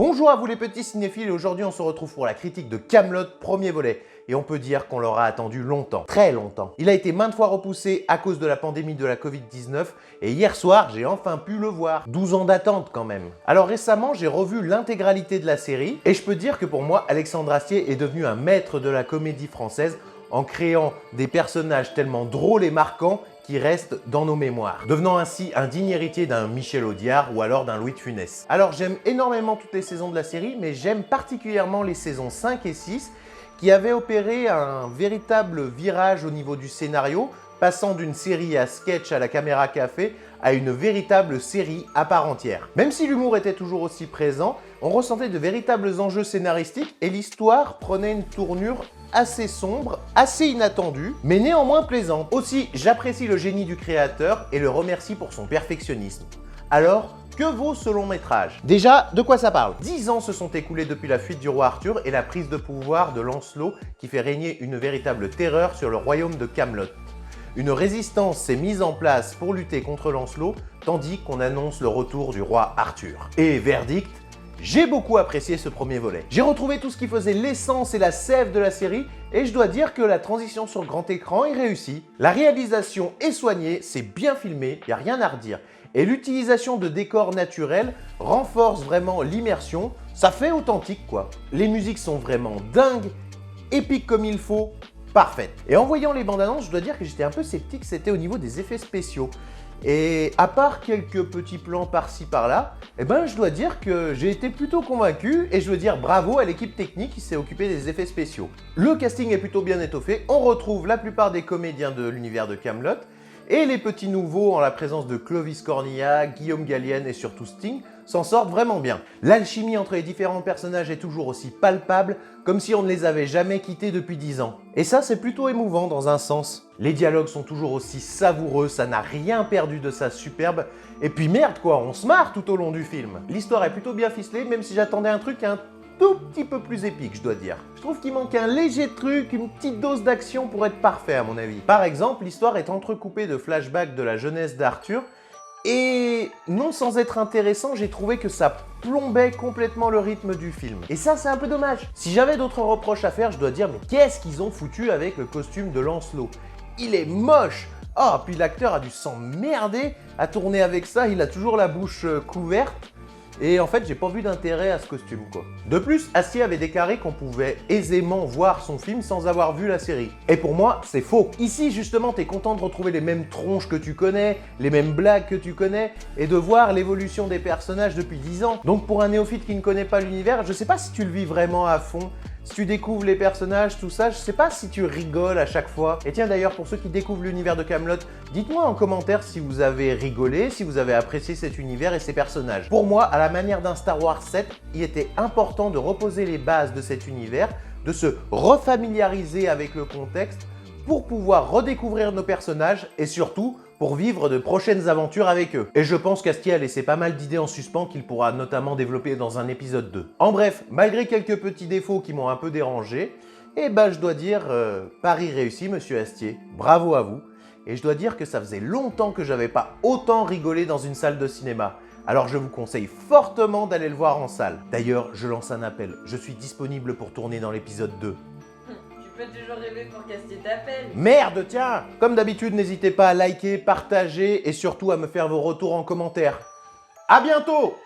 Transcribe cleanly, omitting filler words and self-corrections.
Bonjour à vous les petits cinéphiles et aujourd'hui on se retrouve pour la critique de Kaamelott premier volet. Et on peut dire qu'on l'aura attendu longtemps, très longtemps. Il a été maintes fois repoussé à cause de la pandémie de la Covid-19 et hier soir j'ai enfin pu le voir. 12 ans d'attente quand même. Alors récemment j'ai revu l'intégralité de la série et je peux dire que pour moi Alexandre Astier est devenu un maître de la comédie française en créant des personnages tellement drôles et marquants qui restent dans nos mémoires, devenant ainsi un digne héritier d'un Michel Audiard ou alors d'un Louis de Funès. Alors j'aime énormément toutes les saisons de la série, mais j'aime particulièrement les saisons 5 et 6 qui avaient opéré un véritable virage au niveau du scénario, passant d'une série à sketch à la caméra café à une véritable série à part entière. Même si l'humour était toujours aussi présent, on ressentait de véritables enjeux scénaristiques et l'histoire prenait une tournure assez sombre, assez inattendue, mais néanmoins plaisante. Aussi, j'apprécie le génie du créateur et le remercie pour son perfectionnisme. Alors, que vaut ce long métrage? Déjà, de quoi ça parle? 10 ans se sont écoulés depuis la fuite du roi Arthur et la prise de pouvoir de Lancelot qui fait régner une véritable terreur sur le royaume de Kaamelott. Une résistance s'est mise en place pour lutter contre Lancelot, tandis qu'on annonce le retour du roi Arthur. Et verdict, j'ai beaucoup apprécié ce premier volet. J'ai retrouvé tout ce qui faisait l'essence et la sève de la série et je dois dire que la transition sur grand écran est réussie. La réalisation est soignée, c'est bien filmé, il n'y a rien à redire. Et l'utilisation de décors naturels renforce vraiment l'immersion, ça fait authentique quoi. Les musiques sont vraiment dingues, épiques comme il faut, parfaites. Et en voyant les bandes annonces, je dois dire que j'étais un peu sceptique, c'était au niveau des effets spéciaux. Et à part quelques petits plans par-ci par-là, je dois dire que j'ai été plutôt convaincu et je veux dire bravo à l'équipe technique qui s'est occupée des effets spéciaux. Le casting est plutôt bien étoffé, on retrouve la plupart des comédiens de l'univers de Kaamelott et les petits nouveaux en la présence de Clovis Cornillac, Guillaume Gallienne et surtout Sting s'en sortent vraiment bien. L'alchimie entre les différents personnages est toujours aussi palpable, comme si on ne les avait jamais quittés depuis 10 ans. Et ça, c'est plutôt émouvant dans un sens. Les dialogues sont toujours aussi savoureux, ça n'a rien perdu de sa superbe. Et puis merde quoi, on se marre tout au long du film. L'histoire est plutôt bien ficelée, même si j'attendais un truc un tout petit peu plus épique, je dois dire. Je trouve qu'il manque un léger truc, une petite dose d'action pour être parfait à mon avis. Par exemple, l'histoire est entrecoupée de flashbacks de la jeunesse d'Arthur, et non sans être intéressant, j'ai trouvé que ça plombait complètement le rythme du film. Et ça, c'est un peu dommage. Si j'avais d'autres reproches à faire, je dois dire, mais qu'est-ce qu'ils ont foutu avec le costume de Lancelot? Il est moche! Oh, puis l'acteur a dû s'emmerder à tourner avec ça, il a toujours la bouche couverte. Et en fait, j'ai pas vu d'intérêt à ce costume quoi. De plus, Astier avait déclaré qu'on pouvait aisément voir son film sans avoir vu la série. Et pour moi, c'est faux. Ici, justement, t'es content de retrouver les mêmes tronches que tu connais, les mêmes blagues que tu connais, et de voir l'évolution des personnages depuis 10 ans. Donc pour un néophyte qui ne connaît pas l'univers, je sais pas si tu le vis vraiment à fond. Si tu découvres les personnages, tout ça, je sais pas si tu rigoles à chaque fois. Et tiens d'ailleurs, pour ceux qui découvrent l'univers de Kaamelott, dites-moi en commentaire si vous avez rigolé, si vous avez apprécié cet univers et ses personnages. Pour moi, à la manière d'un Star Wars 7, il était important de reposer les bases de cet univers, de se refamiliariser avec le contexte pour pouvoir redécouvrir nos personnages et surtout pour vivre de prochaines aventures avec eux. Et je pense qu'Astier a laissé pas mal d'idées en suspens qu'il pourra notamment développer dans un épisode 2. En bref, malgré quelques petits défauts qui m'ont un peu dérangé, je dois dire, pari réussi monsieur Astier, bravo à vous. Et je dois dire que ça faisait longtemps que j'avais pas autant rigolé dans une salle de cinéma. Alors je vous conseille fortement d'aller le voir en salle. D'ailleurs, je lance un appel, je suis disponible pour tourner dans l'épisode 2. Tu peux toujours rêver pour qu'Astier t'appelle. Merde, tiens! Comme d'habitude, n'hésitez pas à liker, partager et surtout à me faire vos retours en commentaire. À bientôt!